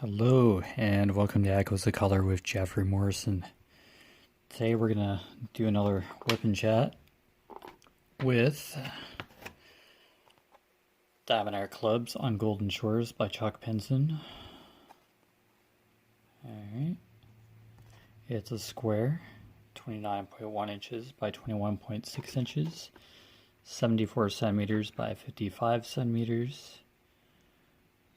Hello, and welcome to Echoes of Color with Jeffery Morrison. Today we're going to do another whip and chat with Diamond Art Clubs on Golden Shores by Chuck Pinson. Alright. It's a square, 29.1 inches by 21.6 inches, 74 centimeters by 55 centimeters.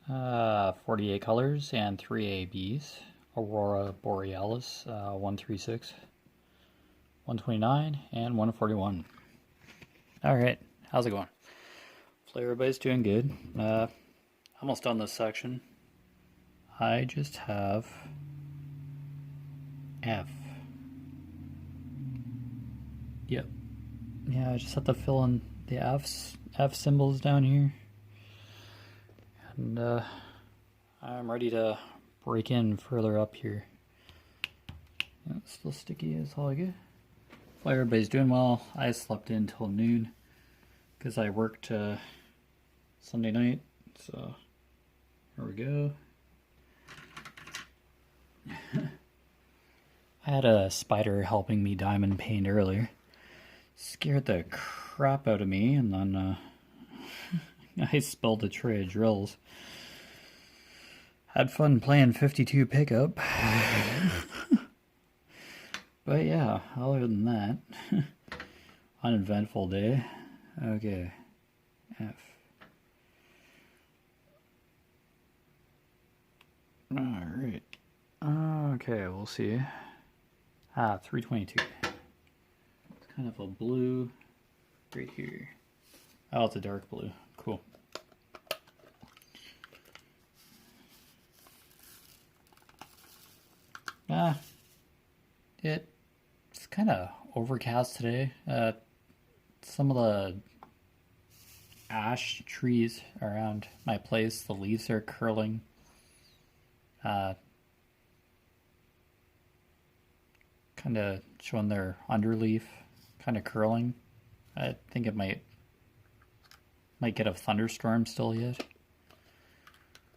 48 colors and 3 ABs. Aurora Borealis, 136, 129, and 141. Alright, how's it going? Hopefully everybody's doing good. Almost done this section. I just have F. Yep. Yeah, I just have to fill in the F symbols down here. And I'm ready to break in further up here. Yeah, it's still sticky as all I get. Well, everybody's doing well. I slept in till noon because I worked Sunday night. So here we go. I had a spider helping me diamond paint earlier. Scared the crap out of me, and then I spilled a tray of drills. Had fun playing 52 pickup. But yeah, other than that, uneventful day. Okay, F. Alright. Okay, we'll see. 322. It's kind of a blue right here. Oh, it's a dark blue. Cool. It's kind of overcast today. Some of the ash trees around my place, the leaves are curling. Kind of showing their underleaf, kind of curling. I think it might get a thunderstorm still yet.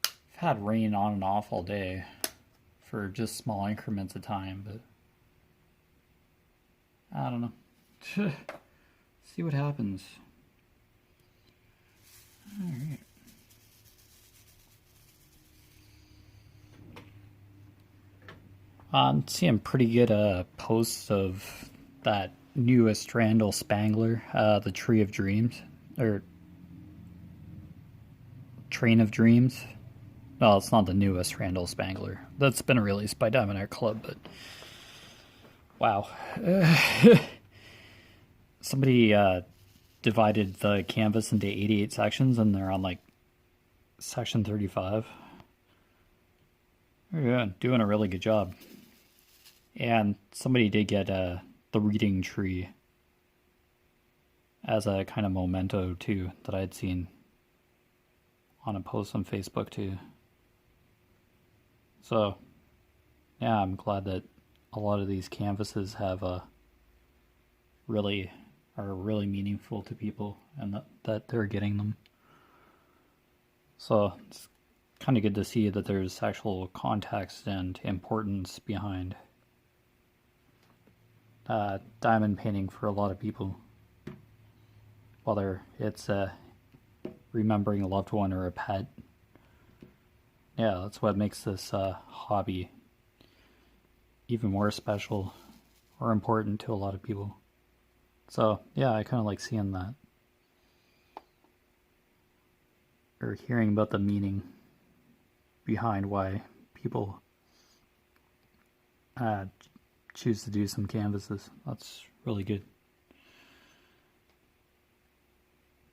I've had rain on and off all day for just small increments of time, but I don't know. See what happens. Alright. I'm seeing pretty good posts of that newest Randall Spangler, the Tree of Dreams, or Train of Dreams. Well, it's not the newest Randall Spangler. That's been released by Diamond Art Club, but wow. Somebody divided the canvas into 88 sections, and they're on like section 35. Yeah, doing a really good job. And somebody did get the reading tree as a kind of memento too, that I'd seen on a post on Facebook too. So yeah, I'm glad that a lot of these canvases have are really meaningful to people, and that they're getting them. So it's kind of good to see that there's actual context and importance behind diamond painting for a lot of people, whether it's remembering a loved one or a pet. Yeah, that's what makes this hobby even more special or important to a lot of people. So yeah, I kind of like seeing that, or hearing about the meaning behind why people choose to do some canvases. That's really good.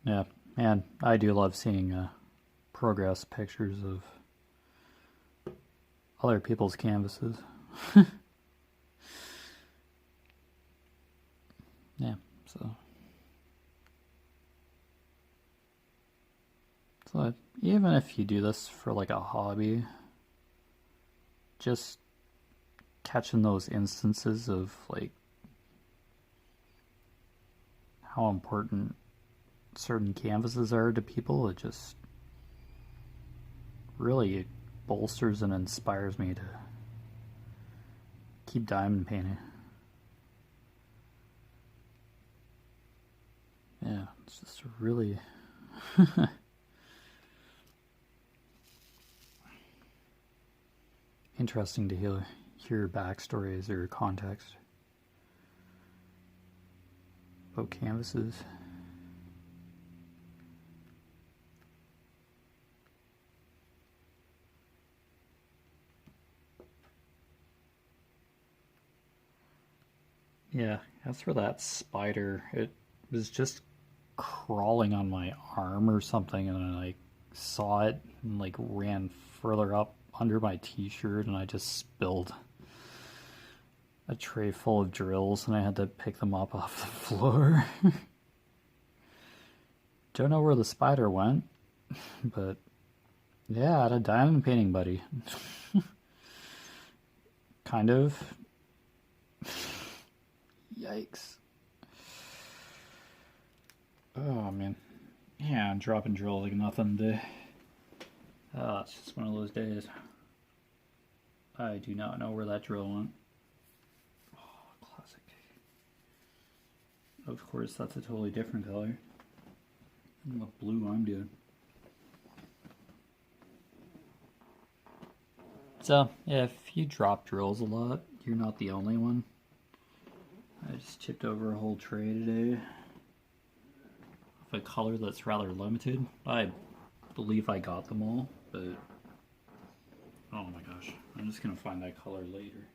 Yeah, and I do love seeing progress pictures of other people's canvases. Yeah, so even if you do this for like a hobby, just catching those instances of like how important certain canvases are to people, it just really bolsters and inspires me to keep diamond painting. Yeah, it's just really interesting to hear backstories or context about canvases. Yeah, as for that spider, it was just crawling on my arm or something, and I like saw it and like ran further up under my t-shirt, and I just spilled a tray full of drills, and I had to pick them up off the floor. Don't know where the spider went, but yeah, I had a diamond painting buddy. Kind of. Yikes. Oh man. Yeah, I'm dropping drill like nothing today. It's just one of those days. I do not know where that drill went. Oh, classic. Of course, that's a totally different color than the blue I'm doing. So, yeah, if you drop drills a lot, you're not the only one. I just chipped over a whole tray today of a color that's rather limited. I believe I got them all, but oh my gosh, I'm just gonna find that color later.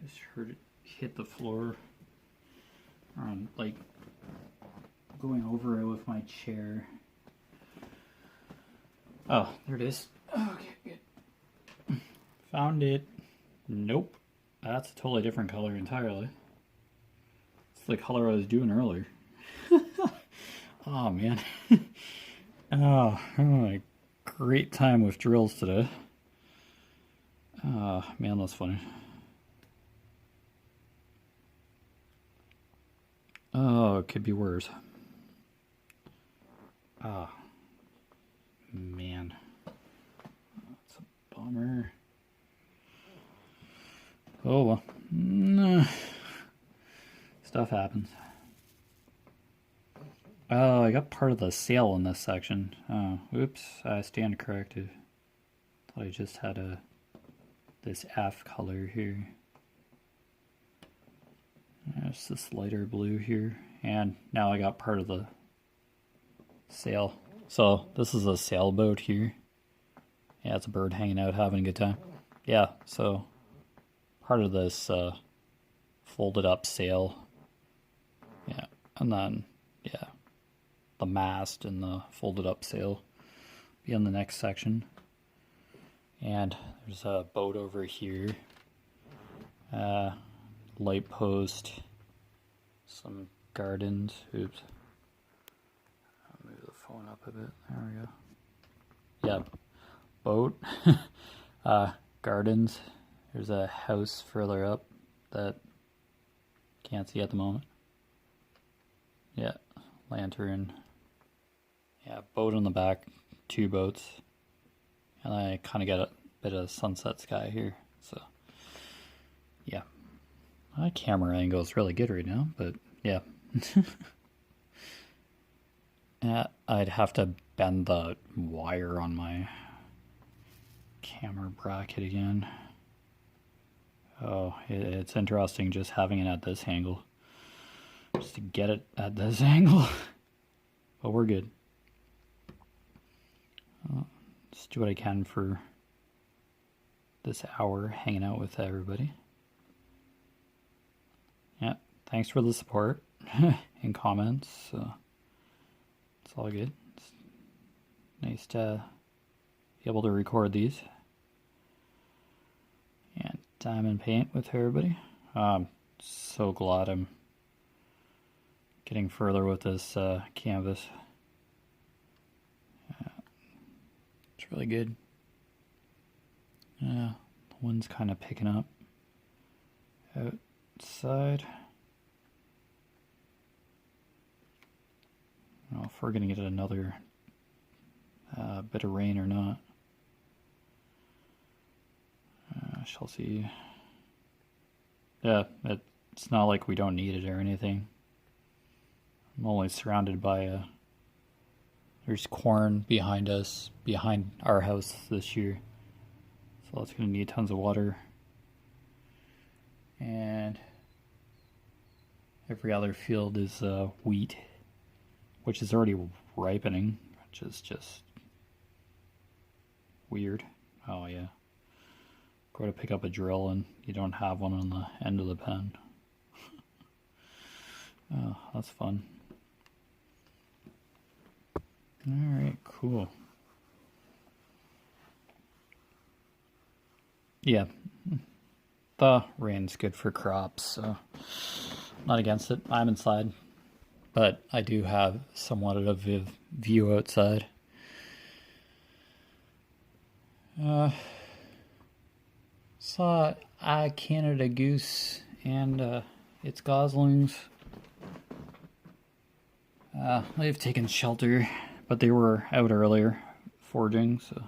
I just heard it hit the floor, like going over it with my chair. Oh, there it is. Okay, good. Found it. Nope. That's a totally different color entirely. It's the color I was doing earlier. Oh man. Oh, a great time with drills today. Oh man, that's funny. Oh, it could be worse. Ah, man. That's a bummer. Oh well. Stuff happens. Oh, I got part of the sail in this section. Oh, oops, I stand corrected. Thought I just had this F color here. There's this lighter blue here, and now I got part of the sail. So this is a sailboat here. Yeah, it's a bird hanging out having a good time. Yeah, so part of this folded up sail. Yeah, and then yeah, the mast and the folded up sail be in the next section. And there's a boat over here. Light post, some gardens. Oops. I'll move the phone up a bit. There we go. Yeah, boat, gardens. There's a house further up that can't see at the moment. Yeah, lantern. Yeah, boat in the back, 2 boats. And I kind of get a bit of sunset sky here, so yeah. My camera angle is really good right now, but yeah. Yeah, I'd have to bend the wire on my camera bracket again. Oh, it's interesting just having it at this angle. Just to get it at this angle. But we're good. Just do what I can for this hour hanging out with everybody. Yeah, thanks for the support and comments. It's all good. It's nice to be able to record these and diamond paint with everybody. I'm so glad I'm getting further with this canvas. It's really good. Yeah, the wind's kind of picking up outside. I don't know if we're going to get another bit of rain or not. shall see. Yeah, it's not like we don't need it or anything. I'm only surrounded by there's corn behind us, behind our house this year. So that's going to need tons of water. And every other field is wheat, which is already ripening, which is just weird. Oh yeah. Go to pick up a drill and you don't have one on the end of the pen. Oh, that's fun. Alright, cool. Yeah, the rain's good for crops, so not against it. I'm inside, but I do have somewhat of a view outside. Saw a Canada goose and its goslings. They've taken shelter, but they were out earlier foraging, so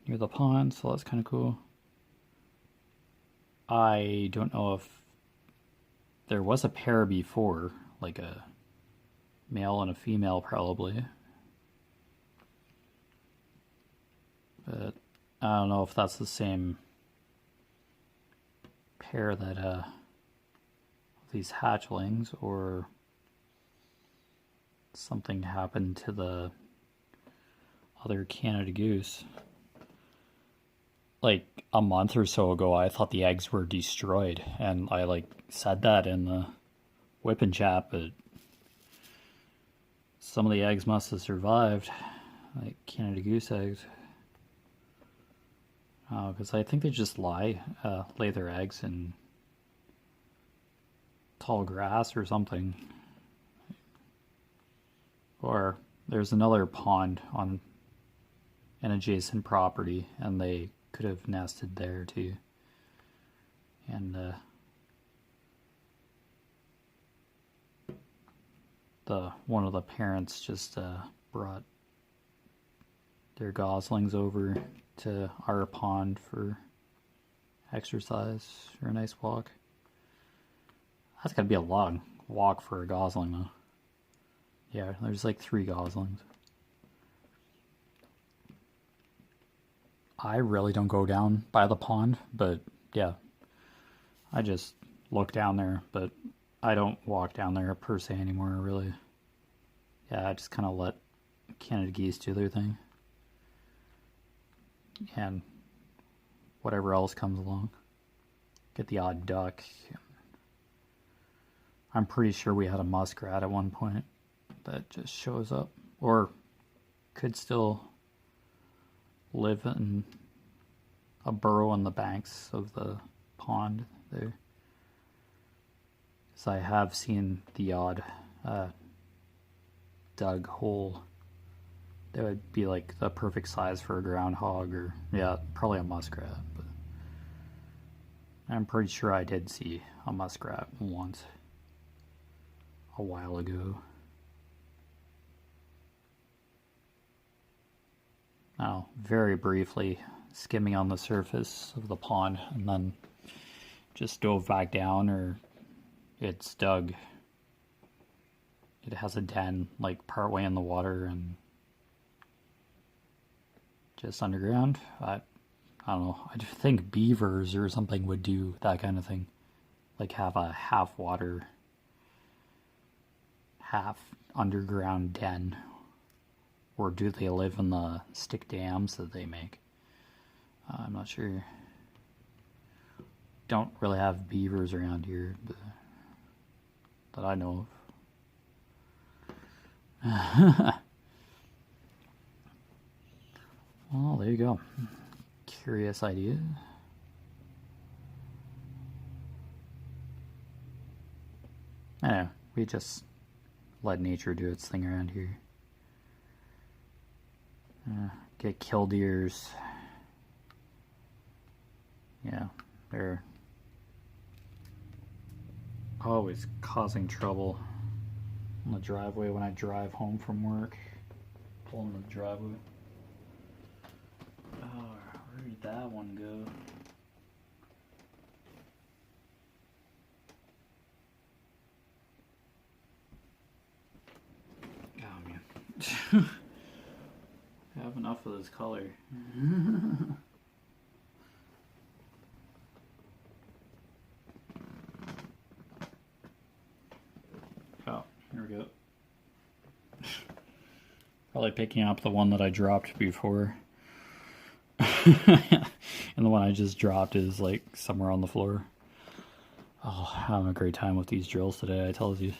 near the pond, so that's kind of cool. I don't know if there was a pair before, like a male and a female probably, but I don't know if that's the same pair that these hatchlings, or something happened to the other Canada goose. Like a month or so ago, I thought the eggs were destroyed, and I said that in the WIP and chat, but some of the eggs must have survived, like Canada goose eggs. Because I think they just lay their eggs in tall grass or something. Or there's another pond on an adjacent property, and they could have nested there too. And one of the parents just brought their goslings over to our pond for exercise, for a nice walk. That's gotta be a long walk for a gosling though. Yeah, there's like 3 goslings. I really don't go down by the pond, but yeah, I just look down there, but I don't walk down there per se anymore, really. Yeah, I just kind of let Canada geese do their thing. And whatever else comes along. Get the odd duck. I'm pretty sure we had a muskrat at one point that just shows up, or could still live in a burrow on the banks of the pond there. Because I have seen the odd dug hole that would be like the perfect size for a groundhog, or yeah, probably a muskrat. But I'm pretty sure I did see a muskrat once a while ago. Now, very briefly, skimming on the surface of the pond, and then just dove back down, or it's dug. It has a den like partway in the water and just underground. I don't know. I think beavers or something would do that kind of thing, like have a half water, half underground den. Or do they live in the stick dams that they make? I'm not sure. Don't really have beavers around here, but that I know of. Well, there you go. Curious idea. I know, we just let nature do its thing around here. Get killdeers. Yeah, they're always causing trouble on the driveway when I drive home from work. Pulling the driveway. Oh, where did that one go? I have enough of this color. Oh, here we go. Probably picking up the one that I dropped before. And the one I just dropped is like somewhere on the floor. Oh, I'm having a great time with these drills today, I tell you.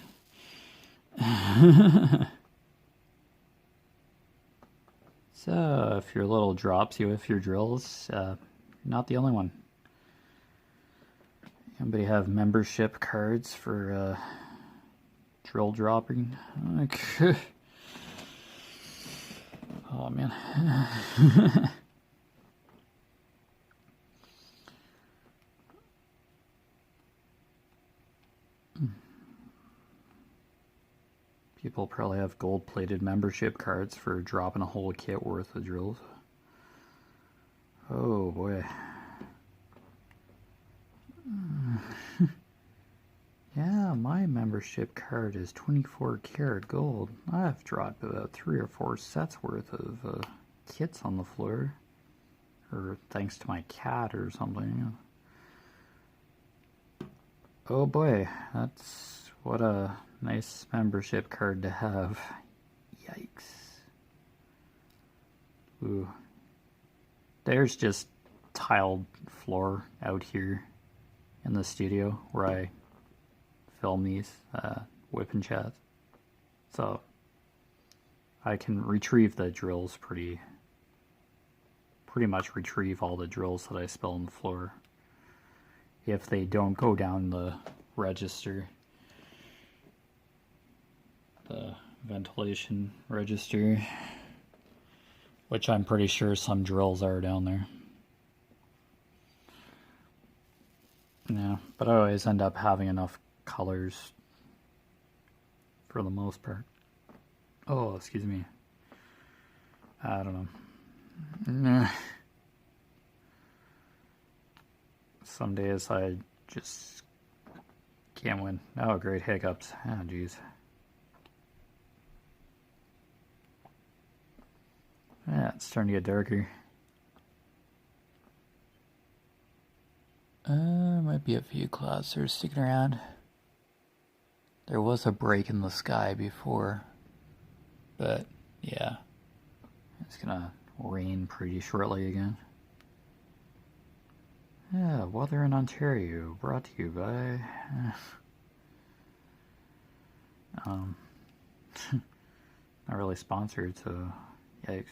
So, if your little drops you with your drills, you're not the only one. Anybody have membership cards for drill dropping? Okay. Oh, man. People probably have gold-plated membership cards for dropping a whole kit worth of drills. Oh boy. Yeah, my membership card is 24 karat gold. I've dropped about 3 or 4 sets worth of kits on the floor. Or thanks to my cat or something. Oh boy, that's what a nice membership card to have. Yikes. Ooh. There's just tiled floor out here in the studio where I film these WIP and chats. So I can retrieve the drills pretty much retrieve all the drills that I spill on the floor if they don't go down the register. The ventilation register, which I'm pretty sure some drills are down there. Yeah, but I always end up having enough colors for the most part. Oh, excuse me. I don't know. Some days I just can't win. Oh, great hiccups. Oh, jeez. Yeah, it's starting to get darker. Might be a few clouds that are sticking around. There was a break in the sky before, but yeah, it's gonna rain pretty shortly again. Yeah, weather in Ontario, brought to you by not really sponsored, so yikes.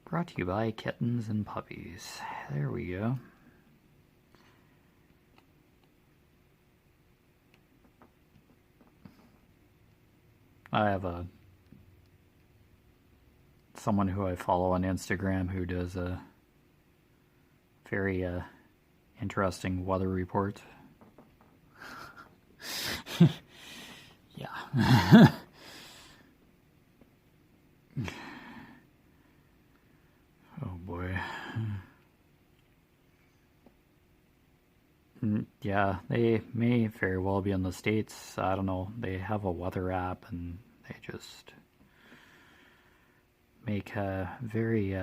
Brought to you by Kittens and Puppies. There we go. I have someone who I follow on Instagram who does a very interesting weather report. Yeah. Oh boy. Yeah, they may very well be in the States. I don't know. They have a weather app and they just make very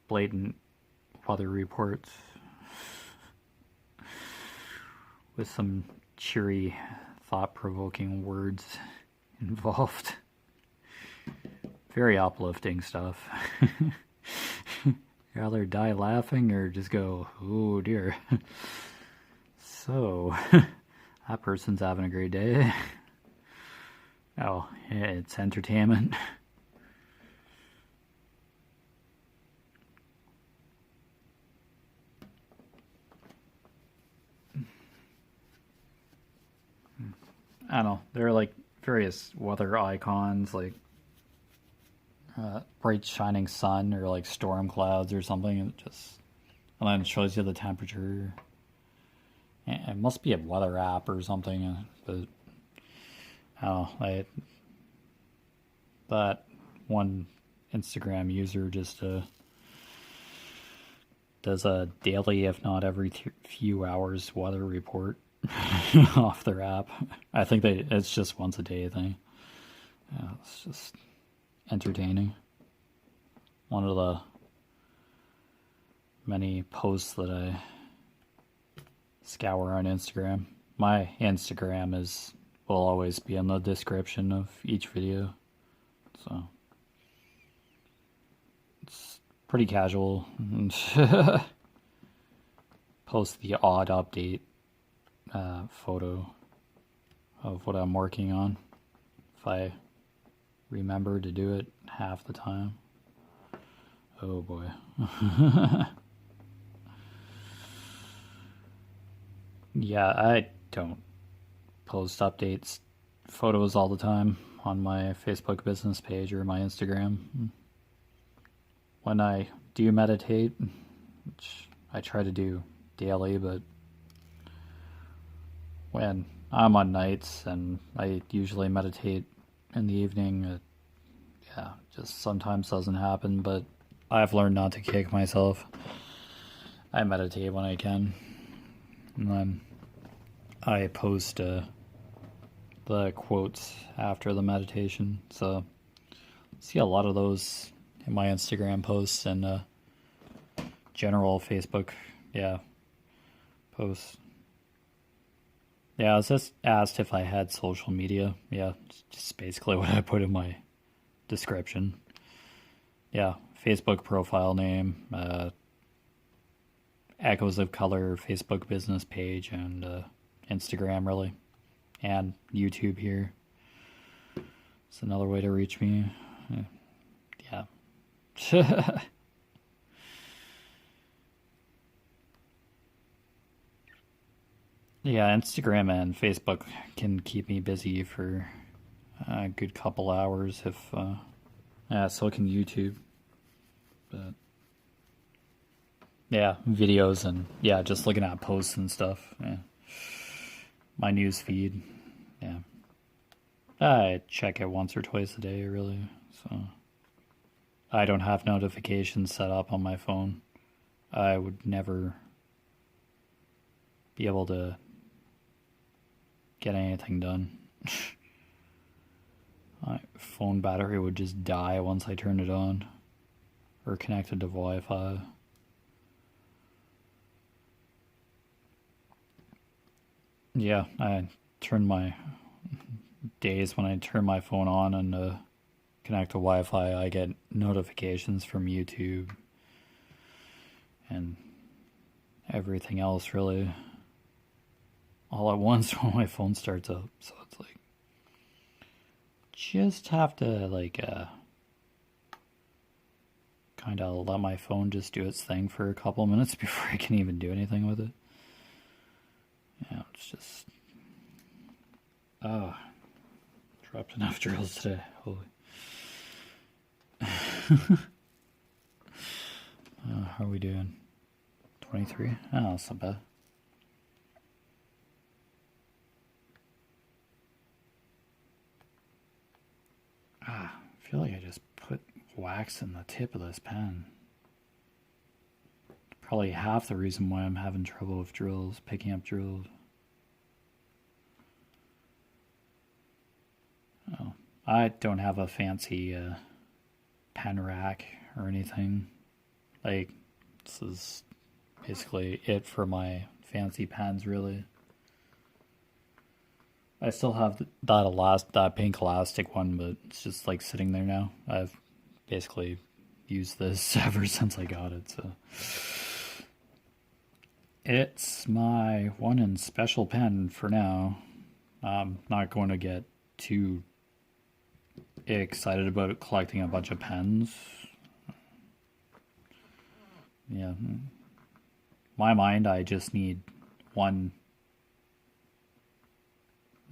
blatant weather reports with some cheery, thought-provoking words involved. Very uplifting stuff. Rather die laughing or just go, oh dear. So, that person's having a great day. Oh, yeah, it's entertainment. I don't know, there are like various weather icons, like bright shining sun or like storm clouds or something, and then it shows you the temperature. It must be a weather app or something, but I don't know, that one Instagram user just does a daily, if not every few hours, weather report off their app. I think it's just once a day thing. Yeah, it's just entertaining. One of the many posts that I scour on Instagram. My Instagram will always be in the description of each video. So it's pretty casual. Post the odd update photo of what I'm working on if I remember to do it half the time. Oh boy. Yeah, I don't post updates photos all the time on my Facebook business page or my Instagram. When I do meditate, which I try to do daily, but when I'm on nights and I usually meditate in the evening, it just sometimes doesn't happen, but I've learned not to kick myself. I meditate when I can, and then I post the quotes after the meditation, so I see a lot of those in my Instagram posts and general Facebook posts. Yeah, I was just asked if I had social media. Yeah, it's just basically what I put in my description. Yeah, Facebook profile name, Echoes of Color Facebook business page, and Instagram, really. And YouTube here. It's another way to reach me. Yeah. Yeah, Instagram and Facebook can keep me busy for a good couple hours if so can YouTube. But yeah, videos and just looking at posts and stuff. Yeah. My news feed. Yeah. I check it once or twice a day, really. So I don't have notifications set up on my phone. I would never be able to get anything done. My phone battery would just die once I turned it on or connected to Wi-Fi. Yeah, I turn my days when I turn my phone on and connect to Wi-Fi, I get notifications from YouTube and everything else, really, all at once when my phone starts up. So it's like, just have to kind of let my phone just do its thing for a couple minutes before I can even do anything with it. Yeah, it's just dropped enough drills today. Holy. How are we doing? 23? Oh, that's not bad. I feel like I just put wax in the tip of this pen. Probably half the reason why I'm having trouble with drills, picking up drills. Oh, I don't have a fancy pen rack or anything. Like, this is basically it for my fancy pens, really. I still have that pink elastic one, but it's just like sitting there now. I've basically used this ever since I got it, so it's my one and special pen for now. I'm not going to get too excited about collecting a bunch of pens. Yeah. My mind, I just need one.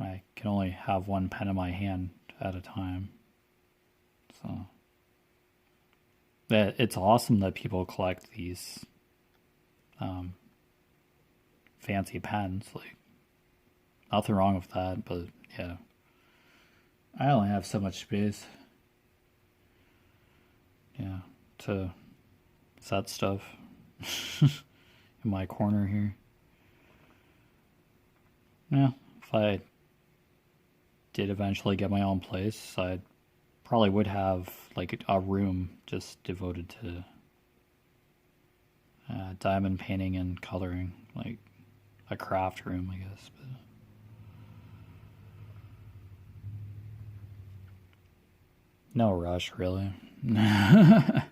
I can only have one pen in my hand at a time. So it's awesome that people collect these fancy pens. Like, nothing wrong with that, but yeah. I only have so much space. Yeah, to set stuff in my corner here. Yeah, if I did eventually get my own place, I probably would have like a room just devoted to diamond painting and coloring, like a craft room, I guess. But no rush, really. Yeah,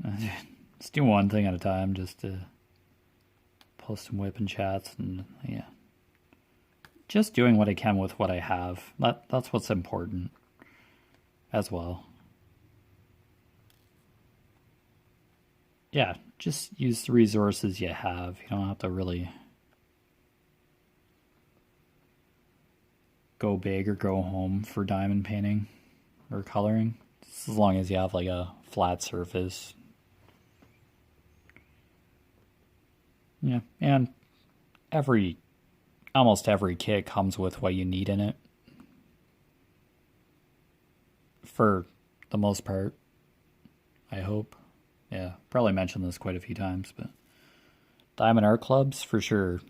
let's do one thing at a time, just to post some WIP and chats, and yeah, just doing what I can with what I have. That's what's important as well. Yeah, just use the resources you have. You don't have to really go big or go home for diamond painting or coloring. Just as long as you have like a flat surface. Yeah, and almost every kit comes with what you need in it. For the most part, I hope. Yeah, probably mentioned this quite a few times, but Diamond Art Clubs, for sure,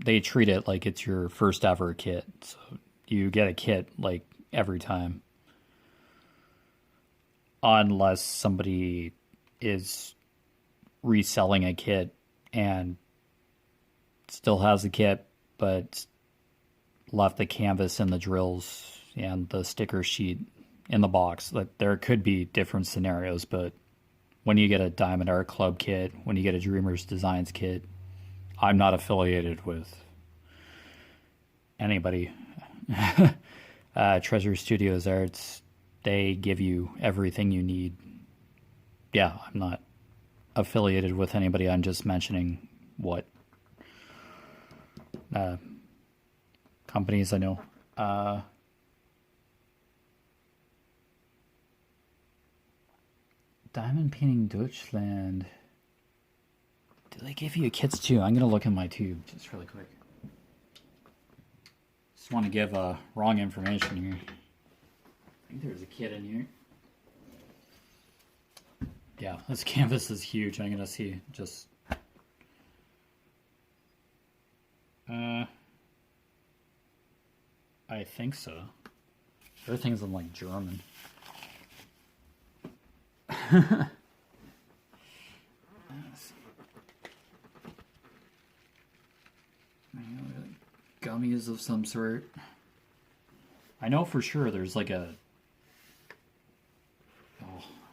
they treat it like it's your first ever kit. So you get a kit like every time. Unless somebody is reselling a kit and still has the kit, but left the canvas and the drills and the sticker sheet in the box. Like, there could be different scenarios, but when you get a Diamond Art Club kit, when you get a Dreamers Designs kit, I'm not affiliated with anybody. Treasure Studios Arts, they give you everything you need. Yeah, I'm not affiliated with anybody. I'm just mentioning what companies I know. Diamond Painting Deutschland. Do they give you kits too? I'm going to look in my tube just really quick. Just want to give wrong information here. I think there's a kit in here. Yeah, this canvas is huge. I'm going to see just... I think so. Everything's in like German. Gummies of some sort. I know for sure there's like a... Oh,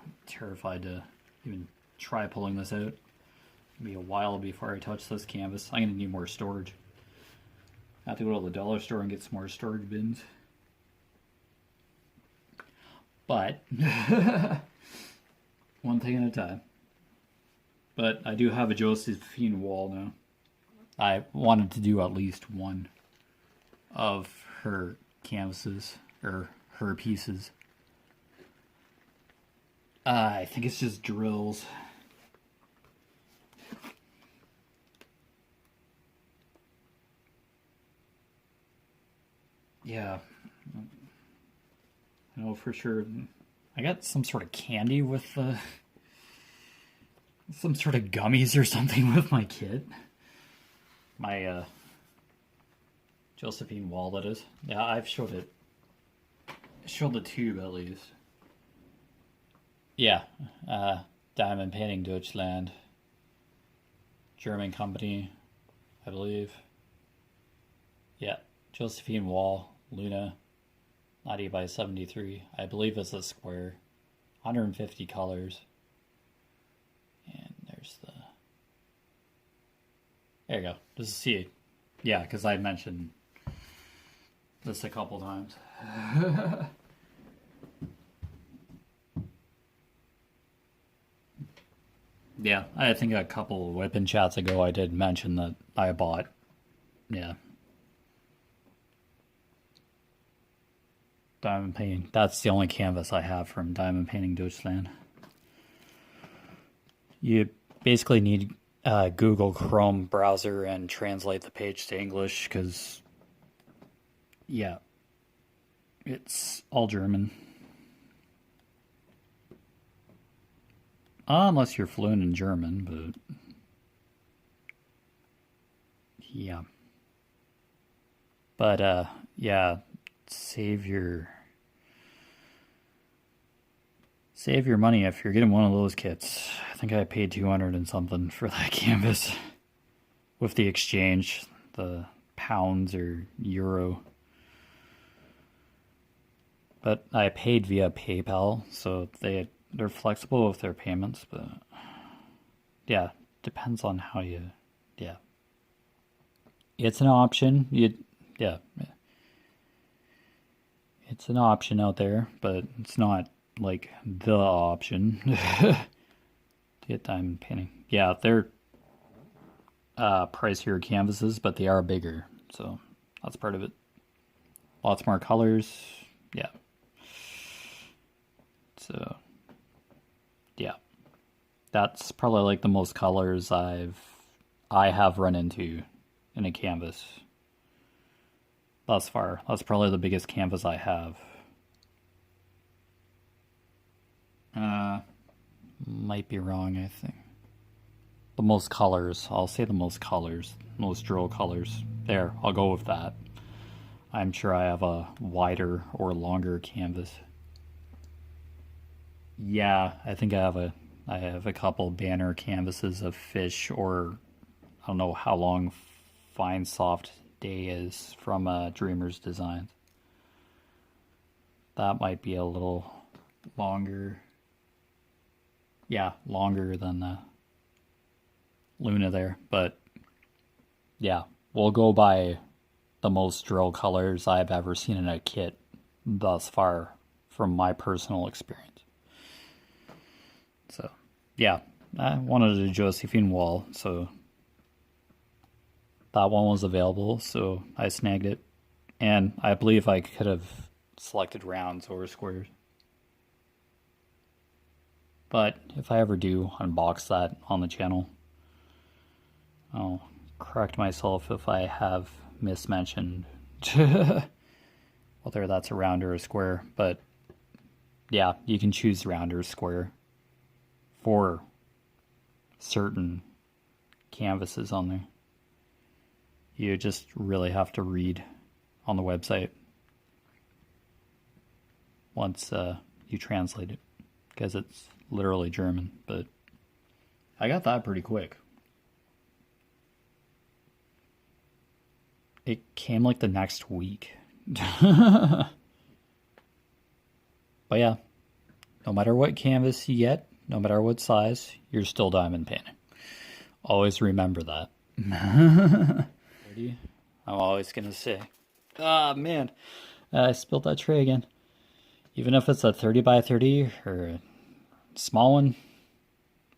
I'm terrified to even try pulling this out. It'll be a while before I touch this canvas. I'm going to need more storage. I have to go to the dollar store and get some more storage bins. But one thing at a time. But I do have a Josephine wall now. I wanted to do at least one of her canvases, or her pieces. I think it's just drills. Yeah. I know for sure. I got some sort of candy with some sort of gummies or something with my kit. My Josephine wall, that is. Yeah, I've showed it. Showed the tube at least. Yeah, Diamond Painting Deutschland, German company, I believe. Yeah, Josephine wall, Luna, 90 by 73. I believe it's a square, 150 colors. And there's the... There you go. Just see it. Yeah, because I mentioned this a couple times. Yeah, I think a couple WIP and chats ago I did mention that I bought. Yeah. Diamond Painting. That's the only canvas I have from Diamond Painting Deutschland. You basically need Google Chrome browser and translate the page to English because, yeah, it's all German. Unless you're fluent in German, but yeah. But yeah, save your money if you're getting one of those kits. I think I paid 200 and something for that canvas with the exchange, the pounds or euro. But I paid via PayPal, so they're flexible with their payments, but yeah, depends on how you, yeah. It's an option. Yeah. It's an option out there, but it's not like the option to get diamond painting. Yeah, they're pricier canvases, but they are bigger, so that's part of it. Lots more colors. Yeah. So yeah, that's probably like the most colors I have run into in a canvas thus far. That's probably the biggest canvas I have. Might be wrong, I think. The most colors. I'll say the most colors. Most drill colors. There, I'll go with that. I'm sure I have a wider or longer canvas. Yeah, I think I have a couple banner canvases of fish, or I don't know how long Fine Soft Day is from Dreamer's Designs. That might be a little longer. Yeah, longer than the Luna there, but yeah, we'll go by the most drill colors I've ever seen in a kit thus far from my personal experience. So yeah, I wanted a Josephine wall, so that one was available, so I snagged it. And I believe I could have selected rounds or squares. But if I ever do unbox that on the channel, I'll correct myself if I have mismentioned whether that's a round or a square. But yeah, you can choose round or square for certain canvases on there. You just really have to read on the website once you translate it, because it's literally German. But I got that pretty quick. It came like the next week. But yeah, no matter what canvas you get, no matter what size, you're still diamond painting. Always remember that. I'm always gonna say, ah man, I spilled that tray again. Even if it's a 30 by 30 or a small one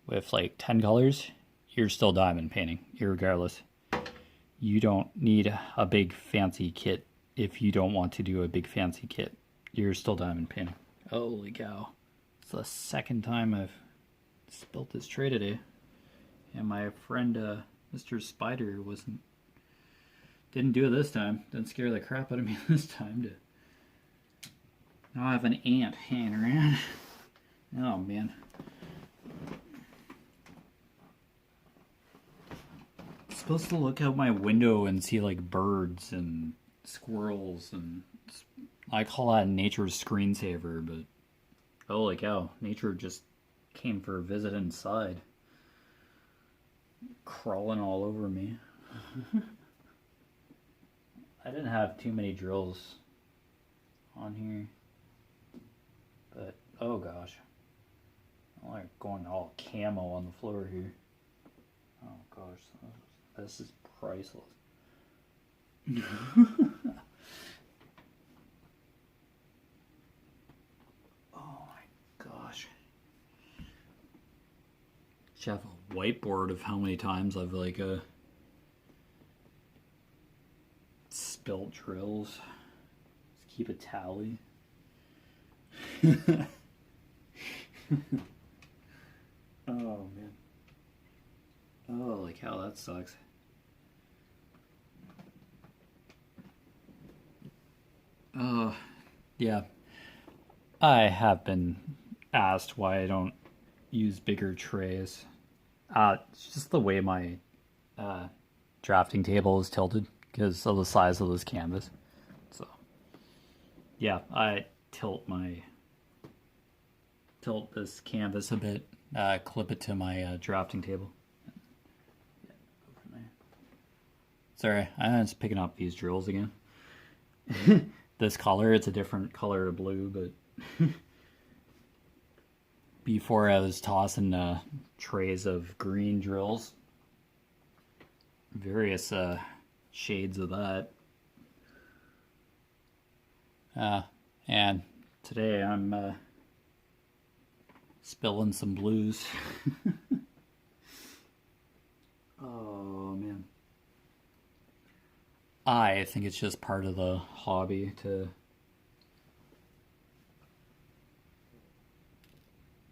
with like 10 colors, you're still diamond painting, irregardless. You don't need a big fancy kit if you don't want to do a big fancy kit. You're still diamond painting. Holy cow. It's the second time I've spilt this tray today. And my friend Mr. Spider didn't do it this time. Didn't scare the crap out of me this time. Now I have an ant hanging around. Oh man. I'm supposed to look out my window and see like birds and squirrels, and I call that nature's screensaver, but holy cow, nature just came for a visit inside. Crawling all over me. I didn't have too many drills on here, but oh gosh, I'm like going all camo on the floor here. Oh gosh, this is priceless. Oh my gosh. Should have a whiteboard of how many times I've like spilt drills. Just keep a tally. Oh man. Holy cow, that sucks. Oh, yeah. I have been asked why I don't use bigger trays. It's just the way my drafting table is tilted. because of the size of this canvas. So yeah, I tilt this canvas a bit, clip it to my drafting table. Sorry, I'm just picking up these drills again. This color, it's a different color of blue, but before I was tossing trays of green drills, various shades of that. And today I'm spilling some blues. Oh man. I think it's just part of the hobby to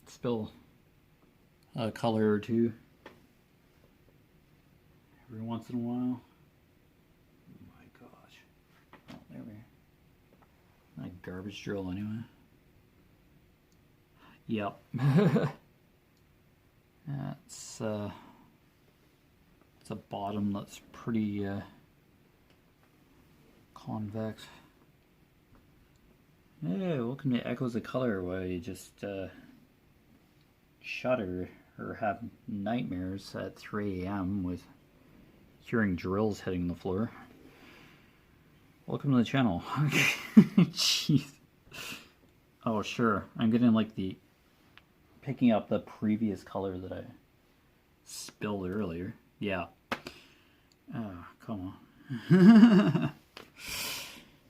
spill a color or two every once in a while. Oh my gosh. Oh, there we are. Like garbage drill anyway. Yep. That's it's a bottom that's pretty convex. Hey, welcome to Echoes of Color, where you just shudder or have nightmares at 3 a.m. with hearing drills hitting the floor. Welcome to the channel. Jeez. Oh, sure. I'm getting like picking up the previous color that I spilled earlier. Yeah. Oh, come on.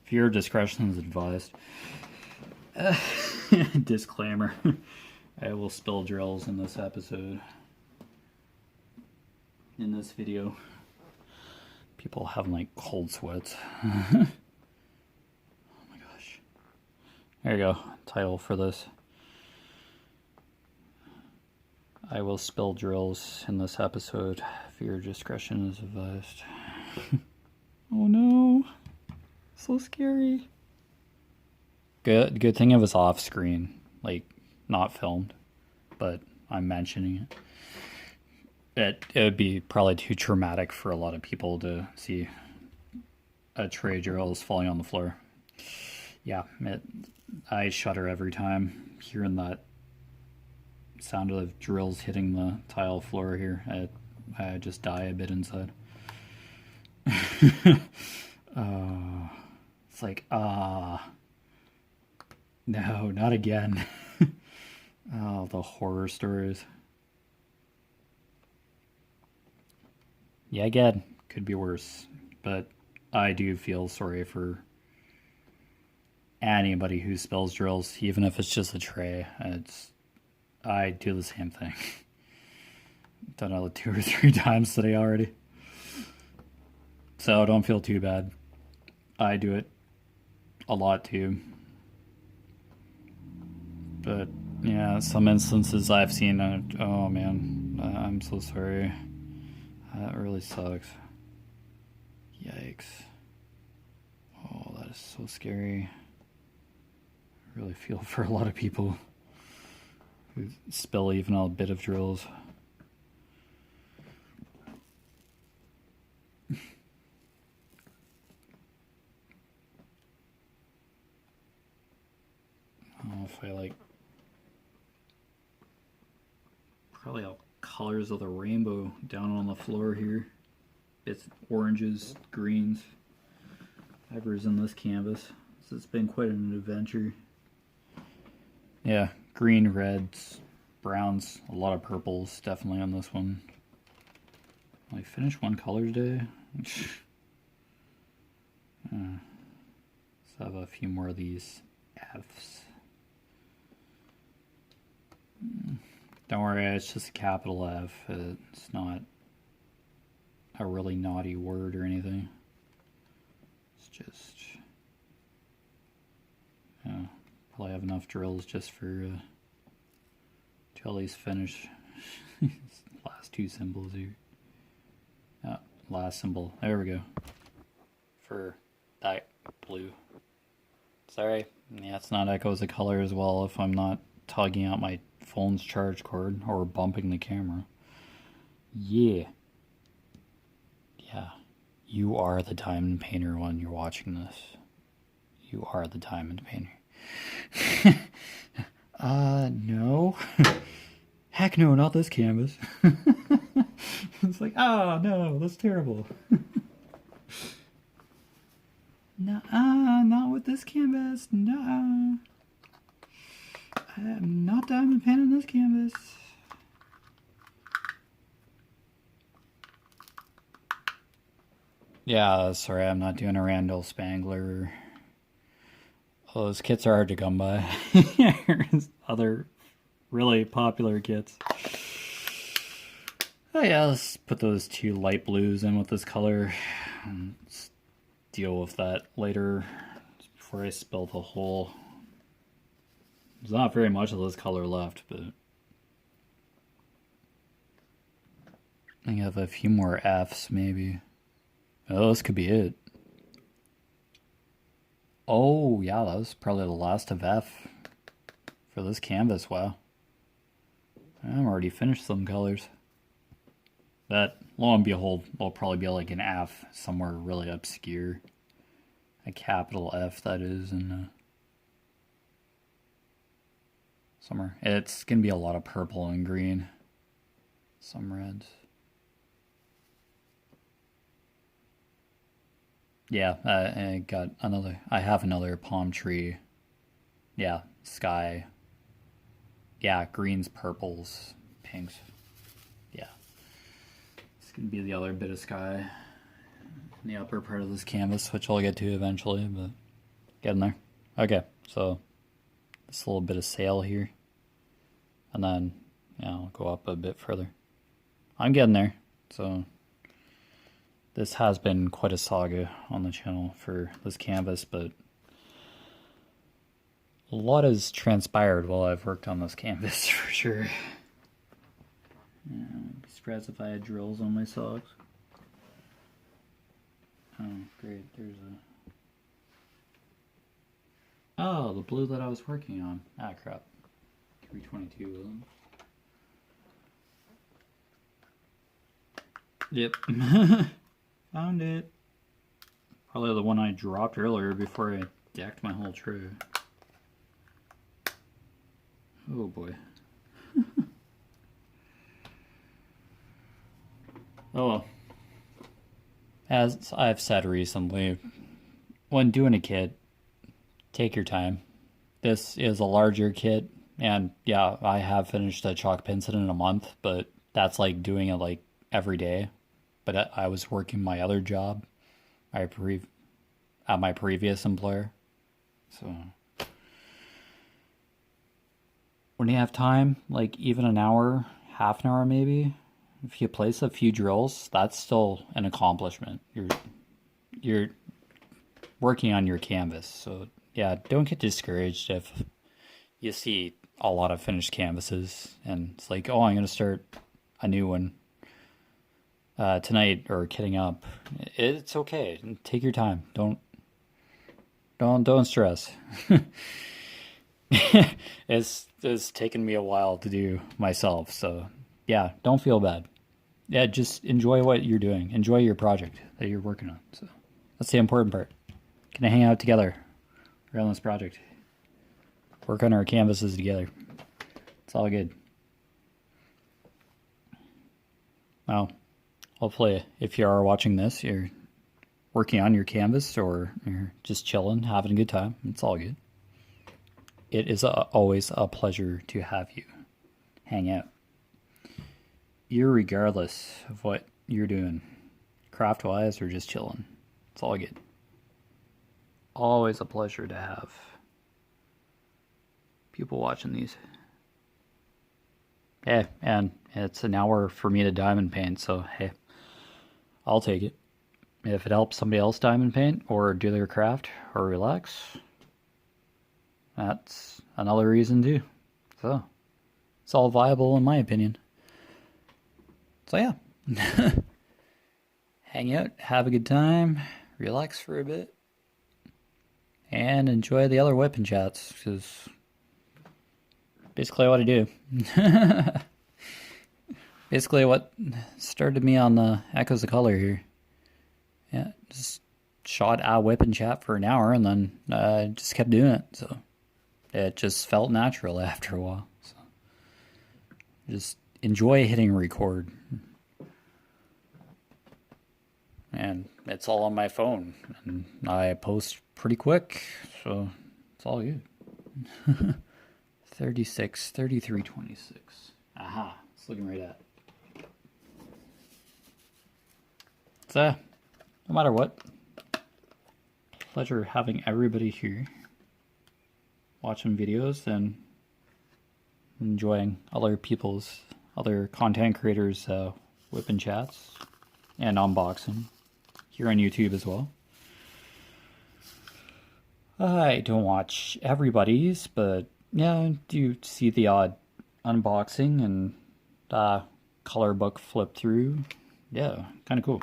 Viewer discretion is advised. Disclaimer. I will spill drills in this episode. In this video. People having like cold sweats. Oh my gosh. There you go. Title for this. I will spill drills in this episode. Viewer discretion is advised. Oh no. So scary. Good thing it was off screen, like not filmed, but I'm mentioning it. It would be probably too traumatic for a lot of people to see a tray of drills falling on the floor. Yeah, I shudder every time hearing that sound of drills hitting the tile floor here. I just die a bit inside. It's like, no, not again. Oh, the horror stories. Yeah, again, could be worse, but I do feel sorry for anybody who spills drills, even if it's just a tray. I do the same thing. Done it 2 or 3 times today already. So don't feel too bad. I do it a lot too. But yeah, some instances I've seen, oh man, I'm so sorry. That really sucks. Yikes. Oh, that is so scary. I really feel for a lot of people who spill even a bit of drills. If I like probably all colors of the rainbow down on the floor here. It's oranges, greens, whatever's in this canvas. So it's been quite an adventure. Yeah, green, reds, browns, a lot of purples definitely on this one. I finished one color today. Let's have a few more of these F's. Don't worry, it's just a capital F. It's not a really naughty word or anything. It's just, probably have enough drills just for till these finish. Last 2 symbols here. Last symbol. There we go. For that blue. Sorry. Yeah, it's not Echoes of Color as well if I'm not tugging out my phone's charge cord or bumping the camera. Yeah. You are the diamond painter when you're watching this. You are the diamond painter. No. Heck no, not this canvas. It's like, oh no, that's terrible. Nuh-uh, not with this canvas. Nuh-uh. I'm not diamond painting this canvas. Yeah, sorry, I'm not doing a Randall Spangler. Oh, those kits are hard to come by. There's other really popular kits. Oh yeah, let's put those two light blues in with this color. Let's deal with that later before I spill the whole. There's not very much of this color left, but I have a few more Fs maybe. Oh, this could be it. Oh yeah, that was probably the last of F for this canvas. Wow. I'm already finished some colors. That, lo and behold, will probably be like an F somewhere really obscure. A capital F, that is, and somewhere. It's going to be a lot of purple and green. Some reds. Yeah, I have another palm tree. Yeah, sky. Yeah, greens, purples, pinks. Yeah. It's going to be the other bit of sky in the upper part of this canvas, which I'll get to eventually, but getting there. Okay, so this little bit of sail here. And then, yeah, I'll go up a bit further. I'm getting there, so this has been quite a saga on the channel for this canvas, but a lot has transpired while I've worked on this canvas for sure. Yeah, I'd be surprised if I had drills on my socks. Oh, great, there's a... Oh, the blue that I was working on. Ah, crap. 322 of them. Yep. Found it. Probably the one I dropped earlier before I decked my whole tray. Oh boy. Oh well. As I've said recently, when doing a kit, take your time. This is a larger kit, and yeah, I have finished a chalk pencil in a month, but that's like doing it like every day. But I was working my other job at my previous employer. So when you have time, like even an hour, half an hour maybe, if you place a few drills, that's still an accomplishment. You're working on your canvas. So yeah, don't get discouraged if you see a lot of finished canvases and it's like, oh, I'm going to start a new one tonight or kitting up. It's okay. Take your time. Don't stress. It's taken me a while to do myself, so yeah, don't feel bad. Yeah, just enjoy what you're doing. Enjoy your project that you're working on. So that's the important part. Gonna hang out together around this project. Work on our canvases together. It's all good. Well, hopefully if you are watching this, you're working on your canvas or you're just chilling, having a good time. It's all good. It is always a pleasure to have you hang out. Irregardless of what you're doing, craft-wise or just chilling. It's all good. Always a pleasure to have people watching these. Hey, and it's an hour for me to diamond paint, so hey, I'll take it. If it helps somebody else diamond paint or do their craft or relax, that's another reason too. So it's all viable in my opinion. So yeah, hang out, have a good time, relax for a bit, and enjoy the other WIP and chats, because basically what I do. Basically what started me on the Echoes of Color here. Yeah, just shot a WIP and chat for an hour and then just kept doing it. So it just felt natural after a while. So just enjoy hitting record. And it's all on my phone. And I post pretty quick, so it's all good. 36, 33, 26. Aha, it's looking right at. So, no matter what, pleasure having everybody here watching videos and enjoying other content creators' WIP and chats and unboxing here on YouTube as well. I don't watch everybody's, but yeah, I do see the odd unboxing and color book flip through. Yeah, kind of cool.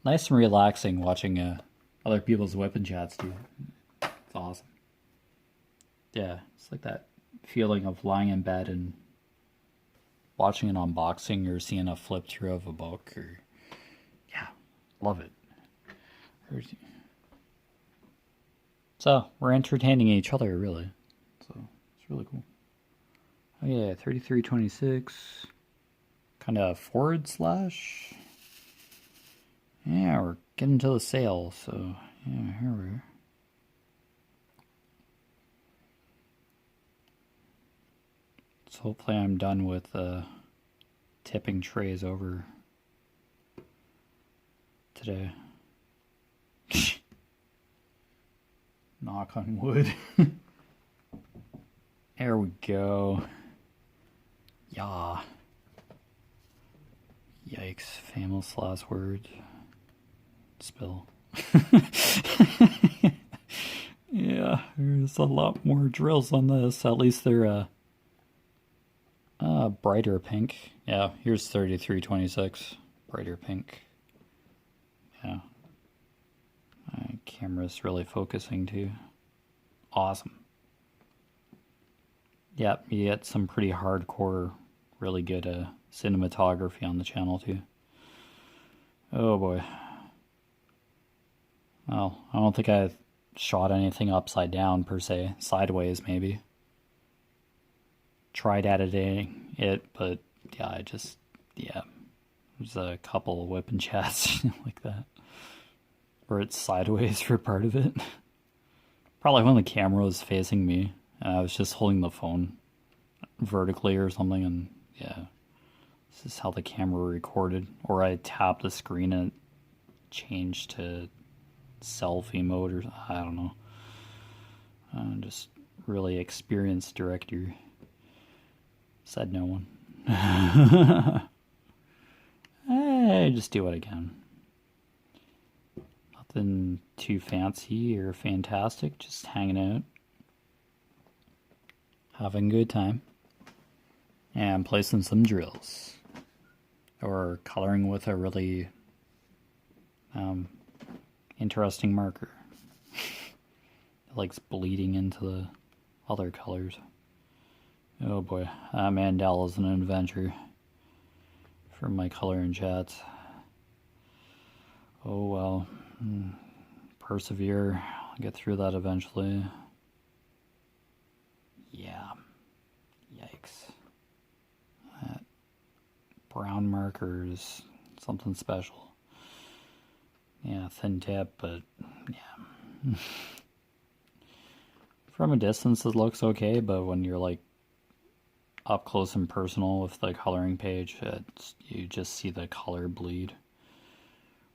Nice and relaxing watching other people's WIP and chats too. It's awesome. Yeah, it's like that feeling of lying in bed and watching an unboxing or seeing a flip through of a book, or yeah, love it. So we're entertaining each other, really. So it's really cool. Oh yeah, 3326. Kind of forward slash. Yeah, we're getting to the sale, so yeah, here we are. So hopefully I'm done with tipping trays over today. Knock on wood. There we go. Yeah. Yikes. Famous last word. Spill. Yeah, there's a lot more drills on this. At least they're brighter pink. Yeah, here's 3326. Brighter pink. Yeah. My camera's really focusing too. Awesome. Yep, you get some pretty hardcore, really good cinematography on the channel too. Oh boy. Well, I don't think I've shot anything upside down per se. Sideways maybe. Tried editing it, but yeah, there's a couple of WIP and chats like that where it's sideways for part of it. Probably when the camera was facing me and I was just holding the phone vertically or something, and yeah, this is how the camera recorded. Or I tapped the screen and it changed to selfie mode, or I don't know. Just really experienced director. Said no one. I just do what I can. Nothing too fancy or fantastic, just hanging out. Having a good time. And placing some drills. Or coloring with a really interesting marker. It likes bleeding into the other colors. Oh boy, Mandela's an adventure for my color and chats. Oh well, persevere, I'll get through that eventually. Yeah, yikes. That brown marker is something special. Yeah, thin tip, but yeah. From a distance it looks okay, but when you're like up close and personal with the coloring page, you just see the color bleed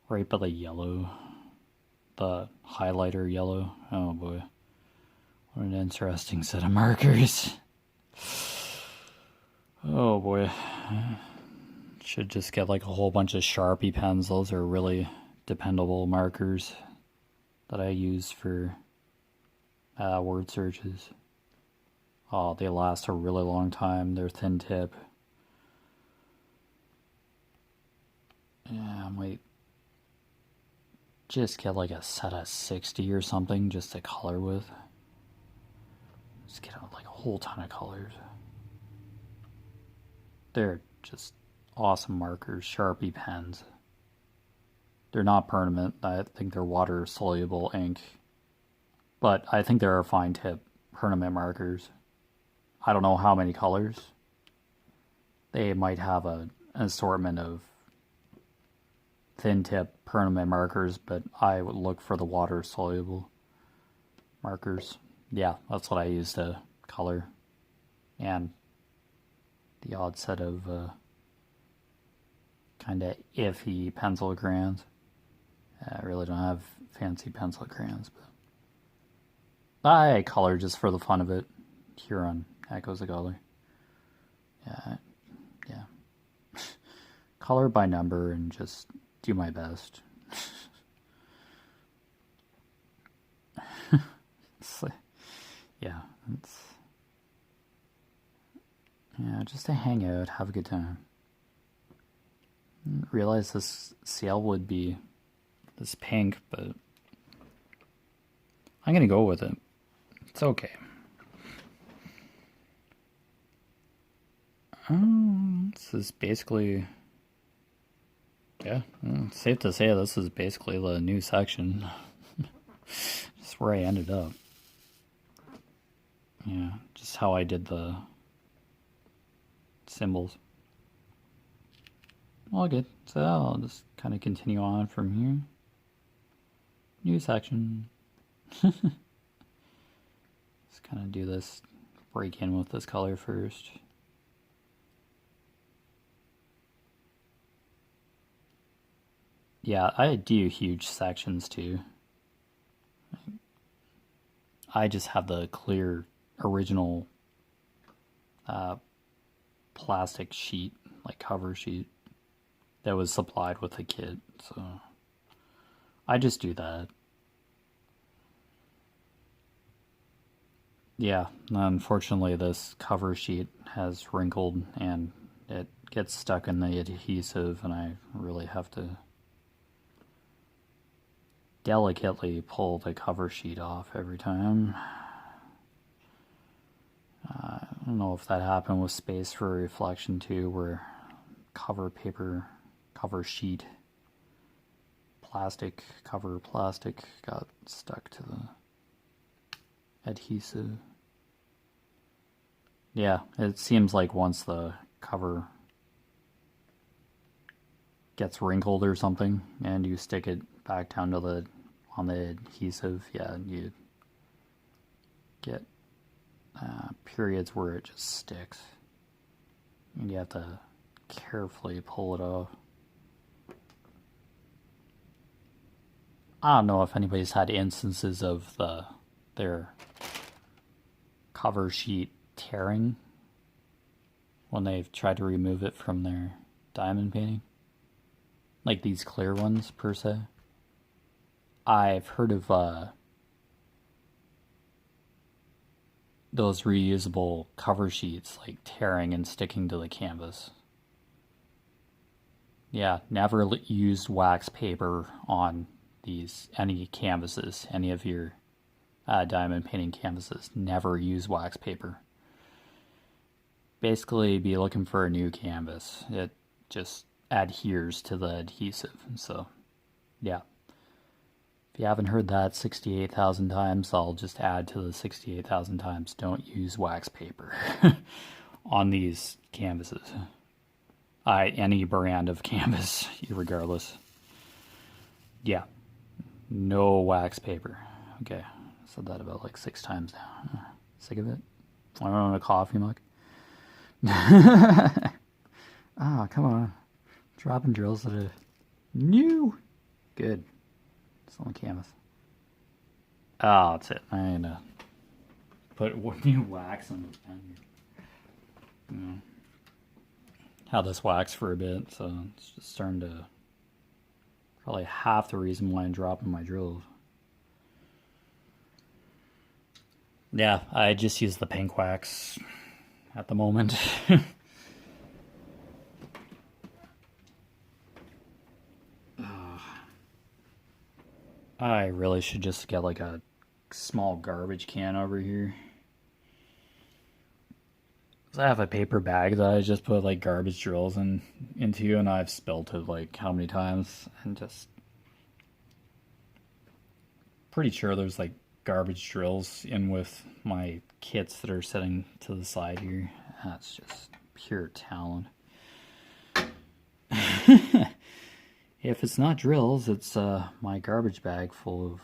right by the yellow, the highlighter yellow. Oh boy, what an interesting set of markers. Oh boy, should just get like a whole bunch of Sharpie pens. Those are really dependable markers that I use for word searches. Oh, they last a really long time. They're thin tip. Yeah, I might just get like a set of 60 or something just to color with. Just get out like a whole ton of colors. They're just awesome markers, Sharpie pens. They're not permanent. I think they're water soluble ink. But I think there are fine tip permanent markers. I don't know how many colors. They might have an assortment of thin tip permanent markers, but I would look for the water soluble markers. Yeah, that's what I use to color. And the odd set of kind of iffy pencil crayons. I really don't have fancy pencil crayons, but I color just for the fun of it here on Echoes of Color. Yeah. Color by number and just do my best. Yeah, just to hang out, have a good time. Didn't realize this sail would be this pink, but I'm gonna go with it. It's okay. This is basically, yeah, it's safe to say this is basically the new section. Just where I ended up. Yeah, just how I did the symbols. All good. So I'll just kind of continue on from here. New section. Just kind of do this, break in with this color first. Yeah, I do huge sections too. I just have the clear original plastic sheet, like cover sheet, that was supplied with the kit, so I just do that. Yeah, unfortunately this cover sheet has wrinkled and it gets stuck in the adhesive, and I really have to delicately pull the cover sheet off every time. I don't know if that happened with Space for Reflection too, where cover sheet, cover plastic got stuck to the adhesive. Yeah, it seems like once the cover gets wrinkled or something and you stick it back down to on the adhesive, yeah, you get periods where it just sticks and you have to carefully pull it off. I don't know if anybody's had instances of their cover sheet tearing when they've tried to remove it from their diamond painting, like these clear ones per se. I've heard of those reusable cover sheets like tearing and sticking to the canvas. Yeah, never used wax paper on any canvases, any of your diamond painting canvases. Never use wax paper. Basically, be looking for a new canvas. It just adheres to the adhesive. So, yeah. If you haven't heard that 68,000 times, I'll just add to the 68,000 times. Don't use wax paper on these canvases. Any brand of canvas, regardless. Yeah. No wax paper. Okay. I said that about like 6 times now. Sick of it? I don't want a coffee mug. Come on. Dropping drills that are new. Good. It's on the canvas. That's it. I need to put new wax on the pen. Had this wax for a bit, so it's just starting to, probably half the reason why I'm dropping my drills. Yeah, I just use the pink wax at the moment. I really should just get like a small garbage can over here. I have a paper bag that I just put like garbage drills into, and I've spilt it like how many times, and just pretty sure there's like garbage drills in with my kits that are sitting to the side here. That's just pure talent. If it's not drills, it's my garbage bag full of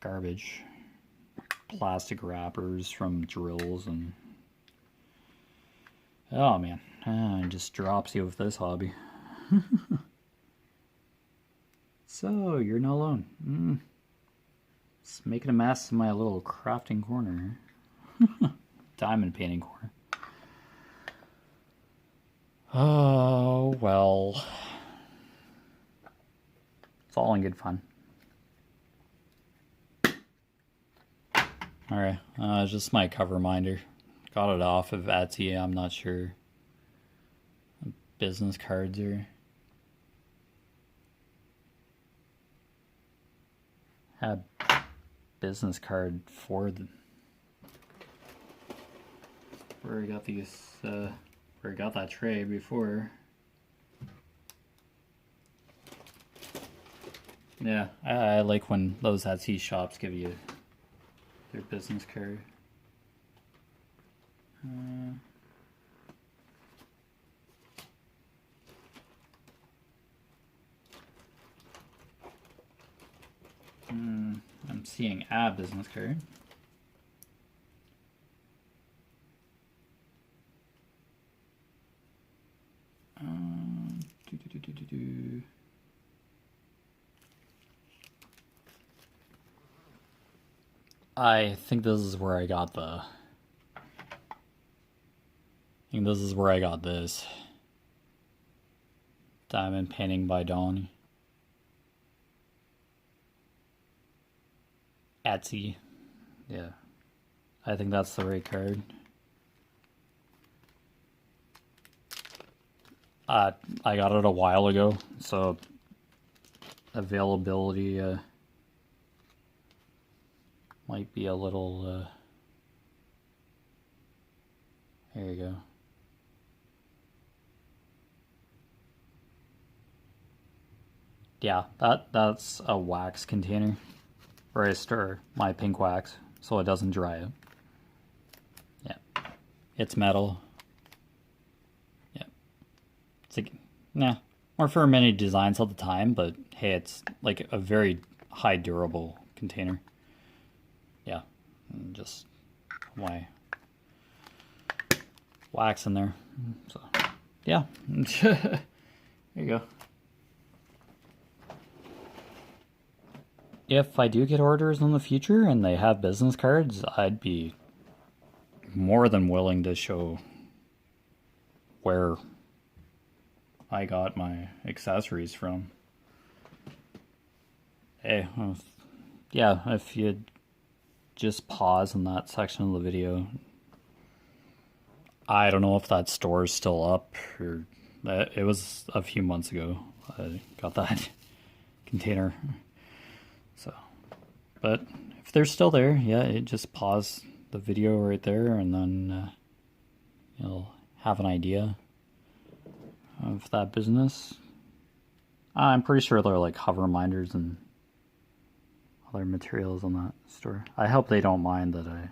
garbage. Plastic wrappers from drills and... Oh man, it just drops you with this hobby. So, you're not alone. Just making a mess in my little crafting corner. Diamond painting corner. Oh, well. It's all in good fun. Alright, just my cover reminder. Got it off of Etsy, I'm not sure. Business cards are... Had business card for the... Where I got these, where I got that tray before. Yeah, I like when those Etsy shops give you their business card. I'm seeing a business card. I think this is where I got the... this. Diamond painting by Donnie. Etsy. Yeah. I think that's the right card. I got it a while ago, so availability might be a little there you go. Yeah, that's a wax container where I store my pink wax so it doesn't dry out. Yeah. It's metal. Yeah. It's like, nah, more for many designs at the time, but hey, it's like a very high durable container. Yeah. And just why wax in there. So yeah. There you go. If I do get orders in the future and they have business cards, I'd be more than willing to show where I got my accessories from. Hey, yeah, if you just pause in that section of the video, I don't know if that store is still up, or it was a few months ago I got that container. So, but if they're still there, yeah, it just pause the video right there, and then you'll have an idea of that business. I'm pretty sure they're like hover reminders and other materials on that store. I hope they don't mind that I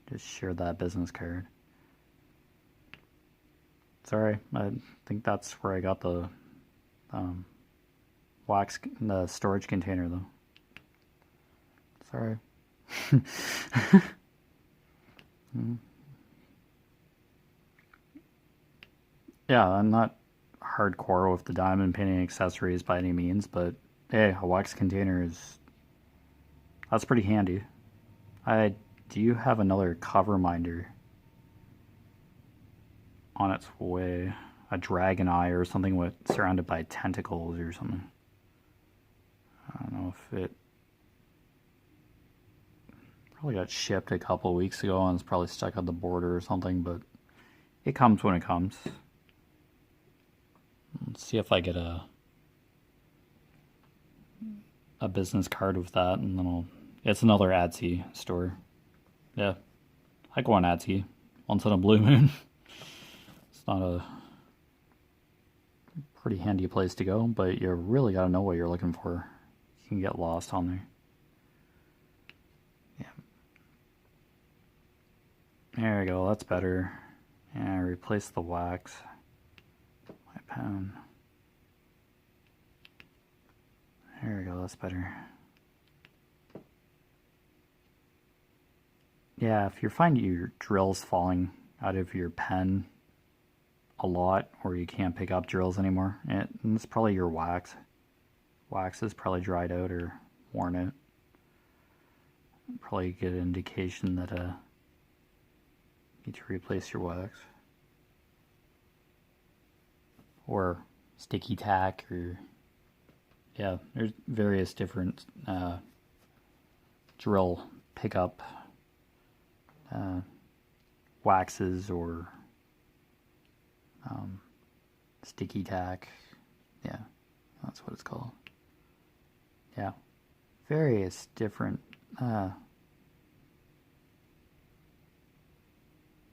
just shared that business card. Sorry, I think that's where I got the wax, the storage container though. Sorry. Yeah, I'm not hardcore with the diamond painting accessories by any means, but hey, a wax container that's pretty handy. Do you have another cover reminder on its way? A dragon eye or something with surrounded by tentacles or something. I don't know if it probably got shipped a couple of weeks ago and it's probably stuck at the border or something, but it comes when it comes. Let's see if I get a business card with that, and then it's another Etsy store. Yeah, I go on Etsy once in a blue moon. It's not a pretty handy place to go, but you really gotta know what you're looking for. can get lost on there. Yeah. There we go, that's better. And replace the wax. My pen. There we go, that's better. Yeah, if you're finding your drills falling out of your pen a lot, or you can't pick up drills anymore, it's probably your wax. Wax is probably dried out or worn out. Probably a good indication that you need to replace your wax. Or sticky tack, or yeah, there's various different drill pickup waxes or sticky tack. Yeah, that's what it's called. Yeah, various different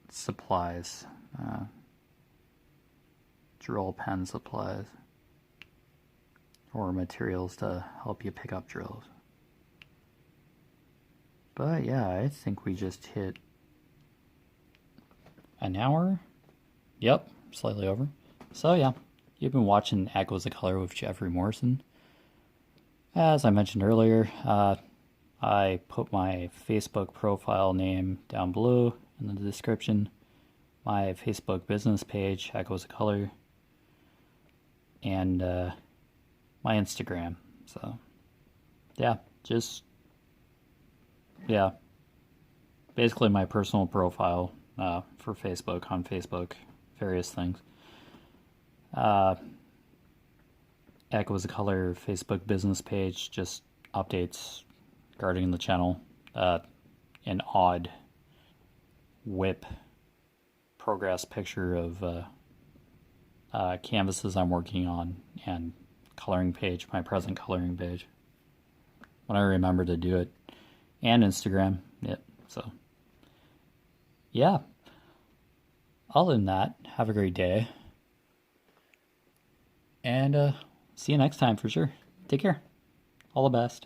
supplies, drill pen supplies, or materials to help you pick up drills. But yeah, I think we just hit an hour. Yep, slightly over. So yeah, you've been watching Echoes of Color with Jeffery Morrison. As I mentioned earlier, I put my Facebook profile name down below in the description, my Facebook business page, Echoes of Color, and my Instagram. So yeah, basically my personal profile for Facebook, on Facebook, various things. Echoes of Color Facebook business page just updates regarding the channel, an odd WIP progress picture of canvases I'm working on, and coloring page, my present coloring page, when I remember to do it, and Instagram. Yep. So yeah, other than that, have a great day, and see you next time for sure. Take care. All the best.